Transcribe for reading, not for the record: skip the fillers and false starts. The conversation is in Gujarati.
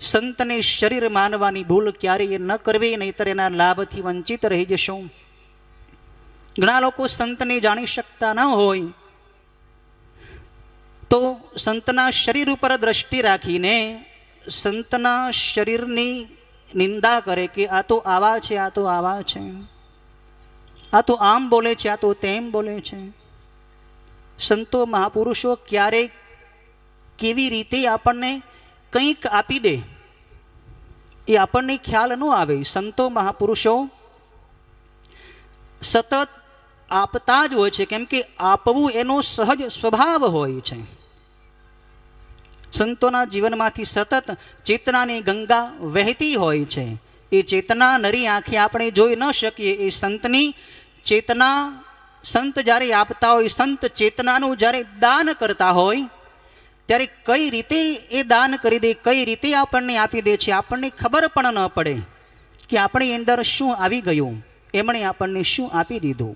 સંતને શરીર માનવાની ભૂલ ક્યારેય ન કરવી, નહીતર એના લાભથી વંચિત રહી જશું. ઘણા લોકો સંતને જાણી શકતા ન હોય તો સંતના શરીર ઉપર દ્રષ્ટિ રાખીને સંતના શરીરની નિંદા કરે કે આ તો આવા છે, આ તો આવા છે, આ તો આમ બોલે છે, આ તો તેમ બોલે છે. સંતો મહાપુરુષો ક્યારેક કેવી રીતે આપણને કંઈક આપી દે એ આપણને ખ્યાલ ન આવે. સંતો મહાપુરુષો સતત આપતા જ હોય છે, કેમ કે આપવું એનો સહજ સ્વભાવ હોય છે. સંતોના જીવનમાંથી સતત ચેતનાની ગંગા વહેતી હોય છે. એ ચેતના નરી આંખે આપણે જોઈ ન શકીએ. એ સંતની ચેતના સંત જ્યારે આપતા હોય, સંત ચેતનાનું જ્યારે દાન કરતા હોય ત્યારે કઈ રીતે એ દાન કરી દે, કઈ રીતે આપણને આપી દે છે, આપણને ખબર પણ ન પડે કે આપણી અંદર શું આવી ગયું, એમણે આપણને શું આપી દીધું.